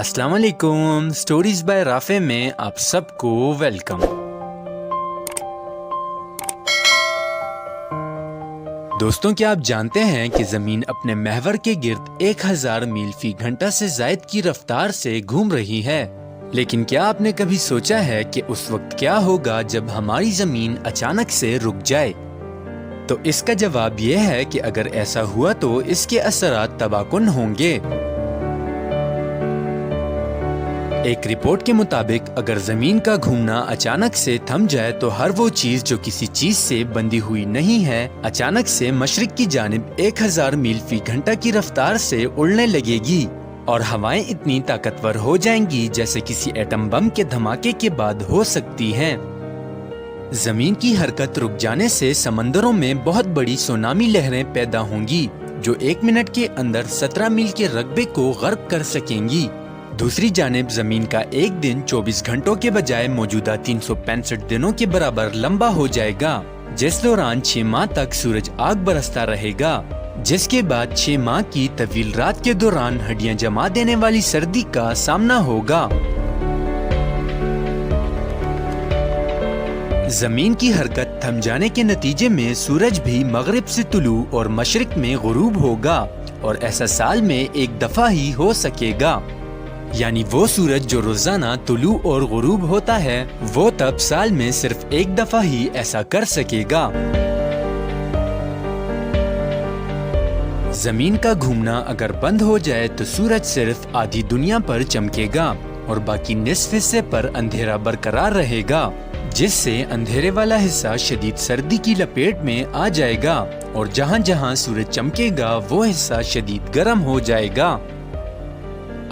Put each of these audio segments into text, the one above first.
السلام علیکم، stories by رافع میں آپ سب کو ویلکم۔ دوستوں، کیا آپ جانتے ہیں کہ زمین اپنے محور کے گرد 1000 میل فی گھنٹہ سے زائد کی رفتار سے گھوم رہی ہے؟ لیکن کیا آپ نے کبھی سوچا ہے کہ اس وقت کیا ہوگا جب ہماری زمین اچانک سے رک جائے؟ تو اس کا جواب یہ ہے کہ اگر ایسا ہوا تو اس کے اثرات تباہ کن ہوں گے۔ ایک رپورٹ کے مطابق اگر زمین کا گھومنا اچانک سے تھم جائے تو ہر وہ چیز جو کسی چیز سے بندھی ہوئی نہیں ہے اچانک سے مشرق کی جانب 1000 میل فی گھنٹہ کی رفتار سے اڑنے لگے گی، اور ہوائیں اتنی طاقتور ہو جائیں گی جیسے کسی ایٹم بم کے دھماکے کے بعد ہو سکتی ہیں۔ زمین کی حرکت رک جانے سے سمندروں میں بہت بڑی سونامی لہریں پیدا ہوں گی جو 1 منٹ کے اندر 17 میل کے رقبے کو غرق کر سکیں گی۔ دوسری جانب زمین کا ایک دن 24 گھنٹوں کے بجائے موجودہ 365 دنوں کے برابر لمبا ہو جائے گا، جس دوران 6 ماہ تک سورج آگ برستا رہے گا، جس کے بعد 6 ماہ کی طویل رات کے دوران ہڈیاں جما دینے والی سردی کا سامنا ہوگا۔ زمین کی حرکت تھم جانے کے نتیجے میں سورج بھی مغرب سے طلوع اور مشرق میں غروب ہوگا، اور ایسا سال میں ایک دفعہ ہی ہو سکے گا۔ یعنی وہ سورج جو روزانہ طلوع اور غروب ہوتا ہے وہ تب سال میں صرف ایک دفعہ ہی ایسا کر سکے گا۔ زمین کا گھومنا اگر بند ہو جائے تو سورج صرف آدھی دنیا پر چمکے گا اور باقی نصف حصے پر اندھیرا برقرار رہے گا، جس سے اندھیرے والا حصہ شدید سردی کی لپیٹ میں آ جائے گا، اور جہاں جہاں سورج چمکے گا وہ حصہ شدید گرم ہو جائے گا۔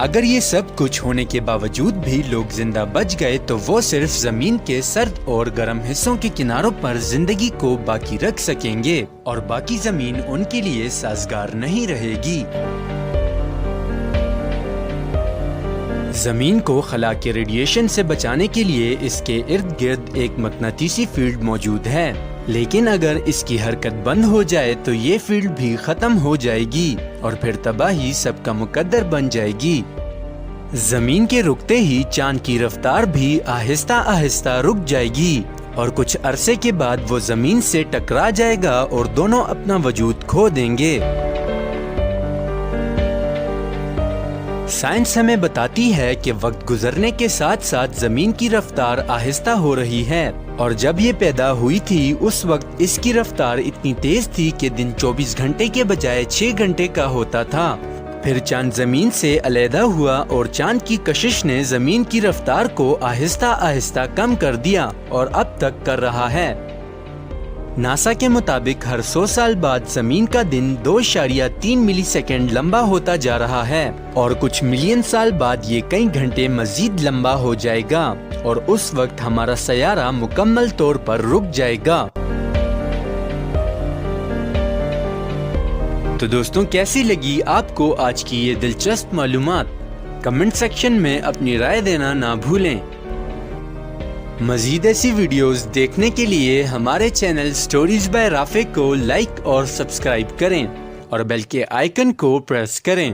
اگر یہ سب کچھ ہونے کے باوجود بھی لوگ زندہ بچ گئے تو وہ صرف زمین کے سرد اور گرم حصوں کے کناروں پر زندگی کو باقی رکھ سکیں گے، اور باقی زمین ان کے لیے سازگار نہیں رہے گی۔ زمین کو خلا کے ریڈیشن سے بچانے کے لیے اس کے ارد گرد ایک مقناطیسی فیلڈ موجود ہے، لیکن اگر اس کی حرکت بند ہو جائے تو یہ فیلڈ بھی ختم ہو جائے گی اور پھر تباہی سب کا مقدر بن جائے گی۔ زمین کے رکتے ہی چاند کی رفتار بھی آہستہ آہستہ رک جائے گی، اور کچھ عرصے کے بعد وہ زمین سے ٹکرا جائے گا اور دونوں اپنا وجود کھو دیں گے۔ سائنس ہمیں بتاتی ہے کہ وقت گزرنے کے ساتھ ساتھ زمین کی رفتار آہستہ ہو رہی ہے، اور جب یہ پیدا ہوئی تھی اس وقت اس کی رفتار اتنی تیز تھی کہ دن 24 گھنٹے کے بجائے 6 گھنٹے کا ہوتا تھا۔ پھر چاند زمین سے علیحدہ ہوا اور چاند کی کشش نے زمین کی رفتار کو آہستہ آہستہ کم کر دیا اور اب تک کر رہا ہے۔ ناسا کے مطابق ہر 100 سال بعد زمین کا دن 2.3 ملی سیکنڈ لمبا ہوتا جا رہا ہے، اور کچھ ملین سال بعد یہ کئی گھنٹے مزید لمبا ہو جائے گا، اور اس وقت ہمارا سیارہ مکمل طور پر رک جائے گا۔ تو دوستوں، کیسی لگی آپ کو آج کی یہ دلچسپ معلومات؟ کمنٹ سیکشن میں اپنی رائے دینا نہ بھولیں۔ مزید ایسی ویڈیوز دیکھنے کے لیے ہمارے چینل سٹوریز بائی رافع کو لائک اور سبسکرائب کریں، اور بیل کے آئیکن کو پریس کریں۔